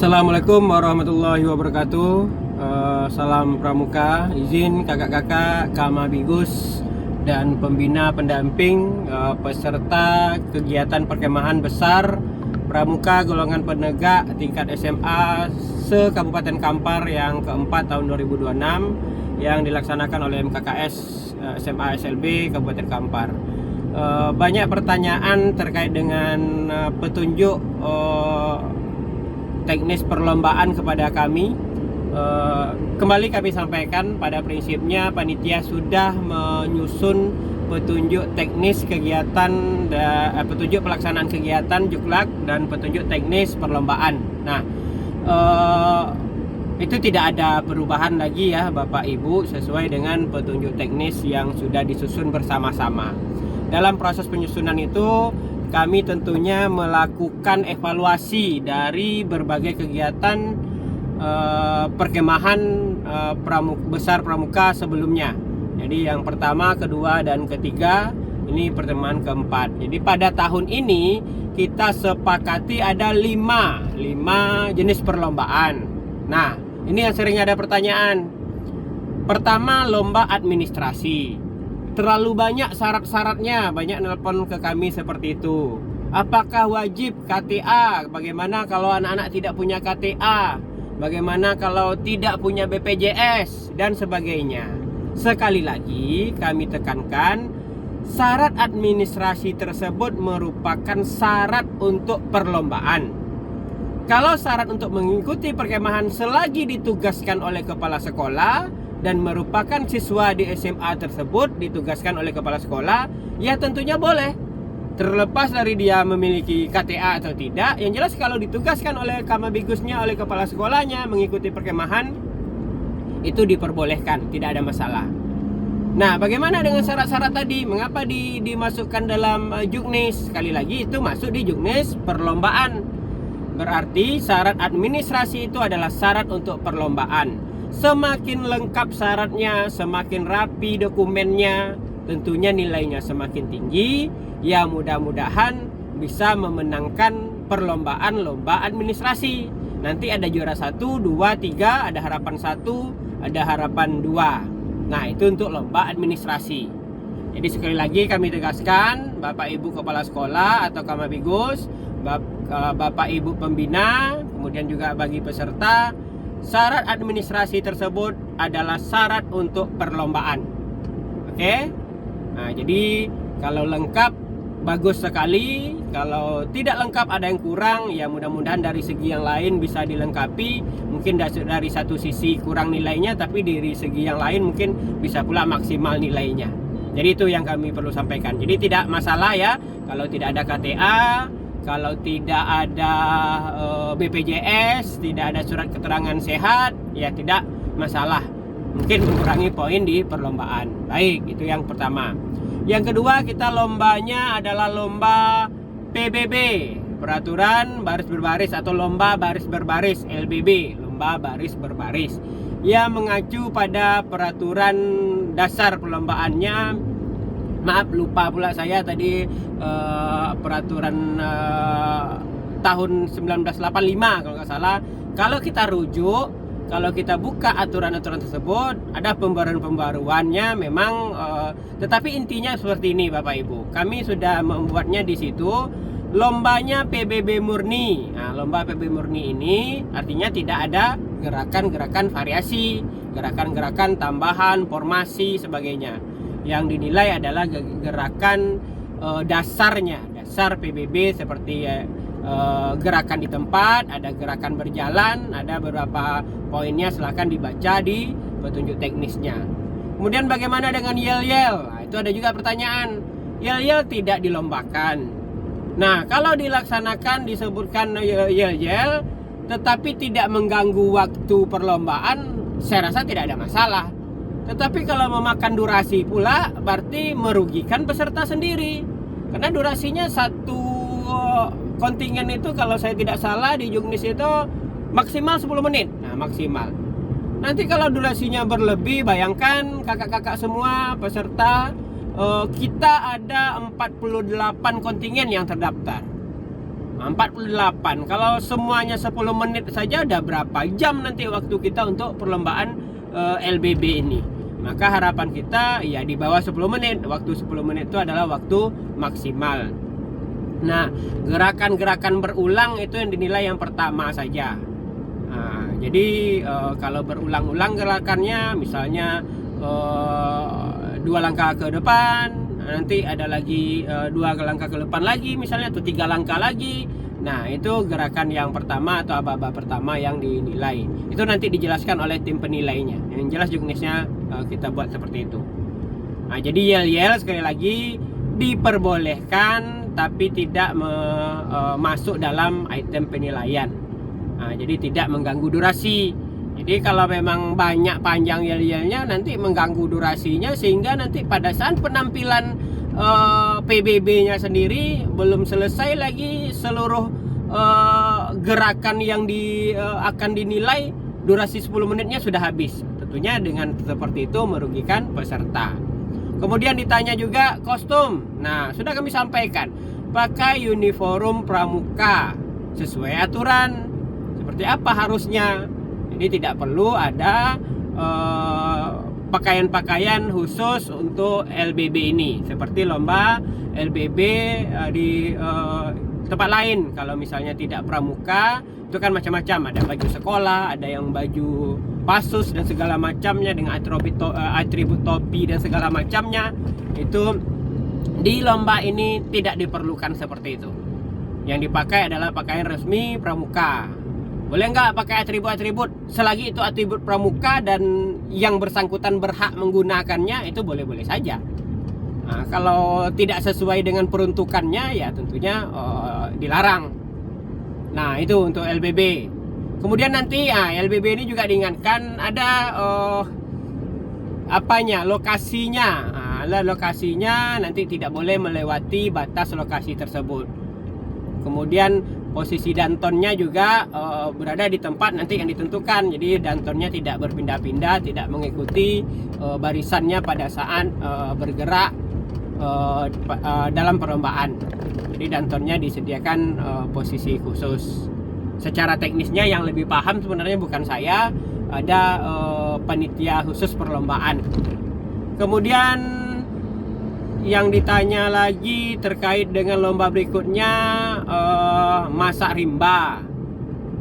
Assalamualaikum warahmatullahi wabarakatuh. Salam pramuka, izin kakak-kakak, kamabigus dan pembina pendamping peserta kegiatan perkemahan besar pramuka golongan penegak tingkat SMA se-Kabupaten Kampar yang keempat tahun 2026 yang dilaksanakan oleh MKKS SMA SLB Kabupaten Kampar. Banyak pertanyaan terkait dengan petunjuk teknis perlombaan kepada kami. Kembali kami sampaikan, pada prinsipnya panitia sudah menyusun petunjuk teknis kegiatan, petunjuk pelaksanaan kegiatan juklak dan petunjuk teknis perlombaan. Nah, itu tidak ada perubahan lagi ya Bapak Ibu, sesuai dengan petunjuk teknis yang sudah disusun bersama-sama. Dalam proses penyusunan itu kami tentunya melakukan evaluasi dari berbagai kegiatan perkemahan besar pramuka sebelumnya. Jadi yang pertama, kedua, dan ketiga, ini pertemuan keempat. Jadi pada tahun ini kita sepakati ada 5 jenis perlombaan. Nah, ini yang sering ada pertanyaan. Pertama, lomba administrasi. Terlalu banyak syarat-syaratnya, banyak nelpon ke kami seperti itu. Apakah wajib KTA? Bagaimana kalau anak-anak tidak punya KTA? Bagaimana kalau tidak punya BPJS? Dan sebagainya. Sekali lagi kami tekankan, syarat administrasi tersebut merupakan syarat untuk perlombaan. Kalau syarat untuk mengikuti perkemahan selagi ditugaskan oleh kepala sekolah dan merupakan siswa di SMA tersebut ditugaskan oleh kepala sekolah, ya tentunya boleh. Terlepas dari dia memiliki KTA atau tidak, yang jelas kalau ditugaskan oleh kamabigusnya, oleh kepala sekolahnya mengikuti perkemahan, itu diperbolehkan, tidak ada masalah. Nah, bagaimana dengan syarat-syarat tadi? Mengapa dimasukkan dalam juknis? Sekali lagi, itu masuk di juknis perlombaan. Berarti syarat administrasi itu adalah syarat untuk perlombaan. Semakin lengkap syaratnya, semakin rapi dokumennya, tentunya nilainya semakin tinggi. Ya, mudah-mudahan bisa memenangkan perlombaan lomba administrasi. Nanti ada juara 1, 2, 3, ada harapan 1, ada harapan 2. Nah, itu untuk lomba administrasi. Jadi sekali lagi kami tegaskan, Bapak Ibu Kepala Sekolah atau Kamabigus, Bapak Ibu Pembina, kemudian juga bagi peserta, syarat administrasi tersebut adalah syarat untuk perlombaan. Oke? Nah, jadi kalau lengkap bagus sekali. Kalau tidak lengkap ada yang kurang, ya mudah-mudahan dari segi yang lain bisa dilengkapi. Mungkin dari satu sisi kurang nilainya, tapi dari segi yang lain mungkin bisa pula maksimal nilainya. Jadi itu yang kami perlu sampaikan. Jadi tidak masalah ya kalau tidak ada KTA, kalau tidak ada BPJS, tidak ada surat keterangan sehat, ya tidak masalah. Mungkin mengurangi poin di perlombaan. Baik, itu yang pertama. Yang kedua, kita lombanya adalah lomba PBB, peraturan baris berbaris, atau lomba baris berbaris, LBB, lomba baris berbaris, yang mengacu pada peraturan dasar perlombaannya. Maaf, lupa pula saya tadi peraturan tahun 1985 kalau nggak salah. Kalau kita rujuk, kalau kita buka aturan-aturan tersebut, ada pembaruan-pembaruannya memang, tetapi intinya seperti ini Bapak Ibu. Kami sudah membuatnya di situ, lombanya PBB murni. Nah, lomba PBB murni ini artinya tidak ada gerakan-gerakan variasi, gerakan-gerakan tambahan, formasi, sebagainya. Yang dinilai adalah gerakan dasarnya, dasar PBB seperti gerakan di tempat, ada gerakan berjalan, ada beberapa poinnya, silahkan dibaca di petunjuk teknisnya. Kemudian bagaimana dengan yel-yel? Nah, itu ada juga pertanyaan. Yel-yel tidak dilombakan. Nah, kalau dilaksanakan disebutkan yel-yel tetapi tidak mengganggu waktu perlombaan, saya rasa tidak ada masalah. Tetapi kalau memakan durasi pula, berarti merugikan peserta sendiri. Karena durasinya satu kontingen itu, kalau saya tidak salah di juknis itu maksimal 10 menit. Nah, maksimal. Nanti kalau durasinya berlebih, bayangkan kakak-kakak semua peserta, kita ada 48 kontingen yang terdaftar. 48. Kalau semuanya 10 menit saja udah berapa jam nanti waktu kita untuk perlombaan LBB ini. Maka harapan kita ya di bawah 10 menit. Waktu 10 menit itu adalah waktu maksimal. Nah, gerakan-gerakan berulang itu yang dinilai yang pertama saja. Nah, jadi kalau berulang-ulang gerakannya, misalnya 2 langkah ke depan, nanti ada lagi 2 langkah ke depan lagi misalnya, atau 3 langkah lagi. Nah, itu gerakan yang pertama atau aba-aba pertama yang dinilai. Itu nanti dijelaskan oleh tim penilainya. Yang jelas juknisnya kita buat seperti itu. Nah, jadi yel-yel sekali lagi diperbolehkan tapi tidak masuk dalam item penilaian. Nah, jadi tidak mengganggu durasi. Jadi kalau memang banyak panjang yel-yelnya nanti mengganggu durasinya, sehingga nanti pada saat penampilan PBB-nya sendiri belum selesai lagi seluruh gerakan yang akan dinilai, durasi 10 menitnya sudah habis. Tentunya dengan seperti itu merugikan peserta. Kemudian ditanya juga kostum. Nah, sudah kami sampaikan, pakai uniform pramuka sesuai aturan. Seperti apa harusnya. Jadi tidak perlu ada pakaian-pakaian khusus untuk LBB ini. Seperti lomba LBB di tempat lain. Kalau misalnya tidak pramuka, itu kan macam-macam. Ada baju sekolah, ada yang baju pasus dan segala macamnya dengan atribut topi dan segala macamnya. Itu di lomba ini tidak diperlukan seperti itu. Yang dipakai adalah pakaian resmi pramuka. Boleh nggak pakai atribut-atribut selagi itu atribut pramuka dan yang bersangkutan berhak menggunakannya, itu boleh-boleh saja. Nah, kalau tidak sesuai dengan peruntukannya ya tentunya dilarang. Nah, itu untuk LBB. Kemudian nanti LBB ini juga diingatkan ada lokasinya. Lokasinya nanti tidak boleh melewati batas lokasi tersebut. Kemudian posisi dantonnya juga berada di tempat nanti yang ditentukan. Jadi dantonnya tidak berpindah-pindah, tidak mengikuti barisannya pada saat bergerak dalam perlombaan. Jadi dantonnya disediakan posisi khusus. Secara teknisnya yang lebih paham sebenarnya bukan saya, ada panitia khusus perlombaan. Kemudian yang ditanya lagi terkait dengan lomba berikutnya, masak rimba,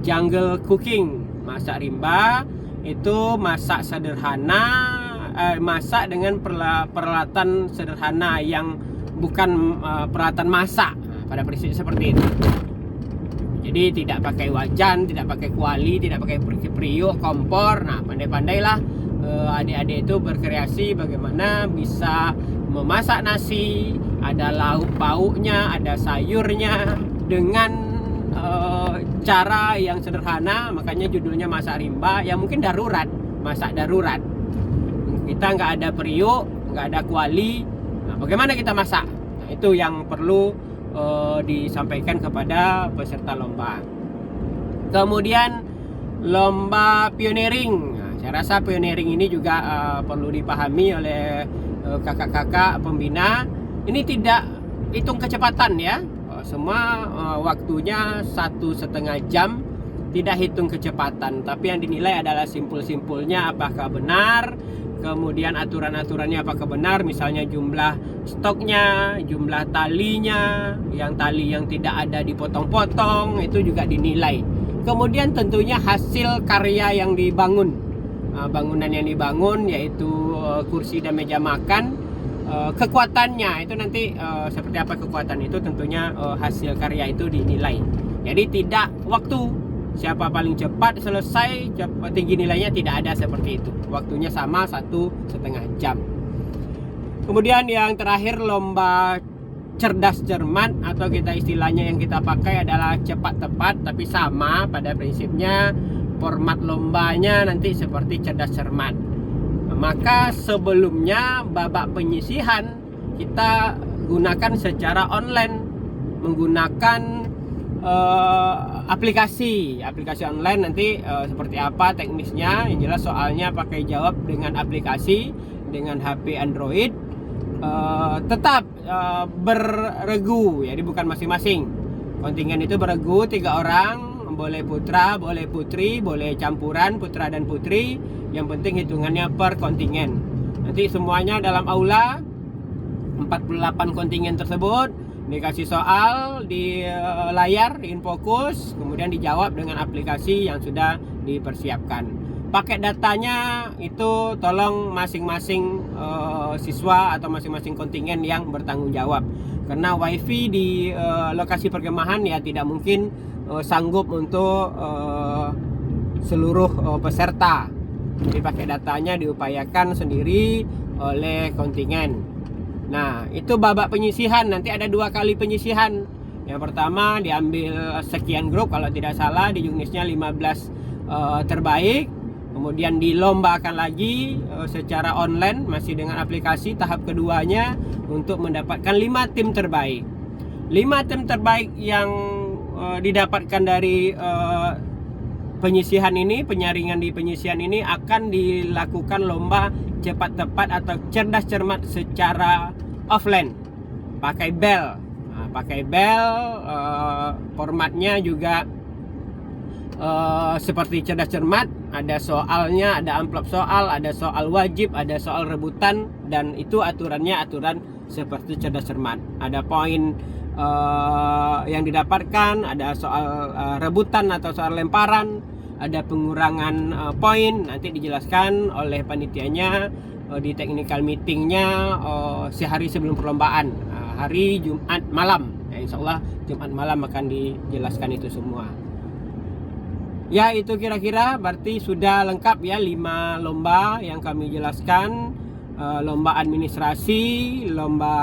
jungle cooking. Masak rimba itu masak sederhana, masak dengan peralatan sederhana yang bukan peralatan masak. Pada prinsip seperti itu. Jadi tidak pakai wajan, tidak pakai kuali, tidak pakai periuk, kompor. Nah, pandai-pandailah adik-adik itu berkreasi bagaimana bisa memasak nasi, ada lauk pauknya, ada sayurnya dengan cara yang sederhana. Makanya judulnya masak rimba, yang mungkin darurat, masak darurat. Kita nggak ada periuk, nggak ada kuali. Nah, bagaimana kita masak? Nah, itu yang perlu disampaikan kepada peserta lomba. Kemudian lomba pioneering. Nah, saya rasa pioneering ini juga perlu dipahami oleh kakak-kakak pembina. Ini tidak hitung kecepatan ya. Semua waktunya 1,5 jam, tidak hitung kecepatan. Tapi yang dinilai adalah simpul-simpulnya apakah benar. Kemudian aturan-aturannya apakah benar, misalnya jumlah stoknya, jumlah talinya, yang tali yang tidak ada dipotong-potong, itu juga dinilai. Kemudian tentunya hasil karya yang dibangun, bangunan yang dibangun yaitu kursi dan meja makan, kekuatannya itu nanti seperti apa kekuatan itu, tentunya hasil karya itu dinilai. Jadi tidak waktu, siapa paling cepat selesai, tinggi nilainya, tidak ada seperti itu. Waktunya sama 1,5 jam. Kemudian yang terakhir lomba cerdas cermat, atau kita istilahnya yang kita pakai adalah cepat tepat, tapi sama pada prinsipnya. Format lombanya nanti seperti cerdas cermat. Maka sebelumnya babak penyisihan kita gunakan secara online, menggunakan aplikasi online. Nanti seperti apa teknisnya, yang jelas soalnya pakai jawab dengan aplikasi dengan HP Android. Tetap berregu, jadi bukan masing-masing. Kontingen itu beregu 3 orang, boleh putra, boleh putri, boleh campuran putra dan putri. Yang penting hitungannya per kontingen. Nanti semuanya dalam aula 48 kontingen tersebut dikasih soal di layar, di Infokus, kemudian dijawab dengan aplikasi yang sudah dipersiapkan. Paket datanya itu tolong masing-masing siswa atau masing-masing kontingen yang bertanggung jawab. Karena wifi di lokasi perkemahan ya tidak mungkin sanggup untuk seluruh peserta. Jadi paket datanya diupayakan sendiri oleh kontingen. Nah, itu babak penyisihan. Nanti ada 2 kali penyisihan. Yang pertama diambil sekian grup, kalau tidak salah di juknisnya 15 terbaik. Kemudian dilombakan lagi secara online masih dengan aplikasi. Tahap keduanya untuk mendapatkan 5 tim terbaik. 5 tim terbaik yang didapatkan dari penyisihan ini, penyaringan di penyisihan ini akan dilakukan lomba cepat tepat atau cerdas cermat secara offline, pakai bel. Nah, pakai bel, formatnya juga seperti cerdas cermat, ada soalnya, ada amplop soal, ada soal wajib, ada soal rebutan, dan itu aturannya aturan seperti cerdas cermat. Ada poin yang didapatkan, ada soal rebutan atau soal lemparan, ada pengurangan poin, nanti dijelaskan oleh panitianya di technical meetingnya sehari sebelum perlombaan, hari Jumat malam ya, insya Allah Jumat malam akan dijelaskan itu semua. Ya, itu kira-kira berarti sudah lengkap ya 5 lomba yang kami jelaskan. Lomba administrasi, lomba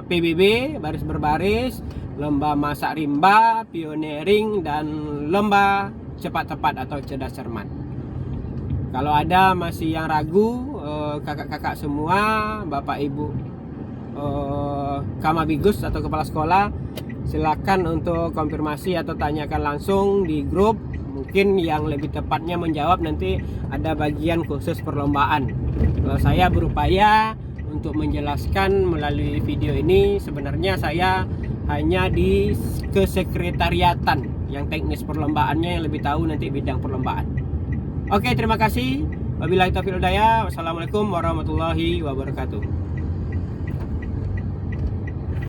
PBB baris berbaris, lomba masak rimba, pioneering, dan lomba cepat tepat atau cerdas cermat. Kalau ada masih yang ragu, kakak-kakak semua, bapak ibu Kamabigus atau kepala sekolah, silakan untuk konfirmasi atau tanyakan langsung di grup. Mungkin yang lebih tepatnya menjawab nanti ada bagian khusus perlombaan. Kalau saya berupaya untuk menjelaskan melalui video ini, sebenarnya saya hanya di kesekretariatan, yang teknis perlombaannya yang lebih tahu nanti bidang perlombaan. Oke, terima kasih. Wabillahi taufiq wal hidayah. Wassalamualaikum warahmatullahi wabarakatuh.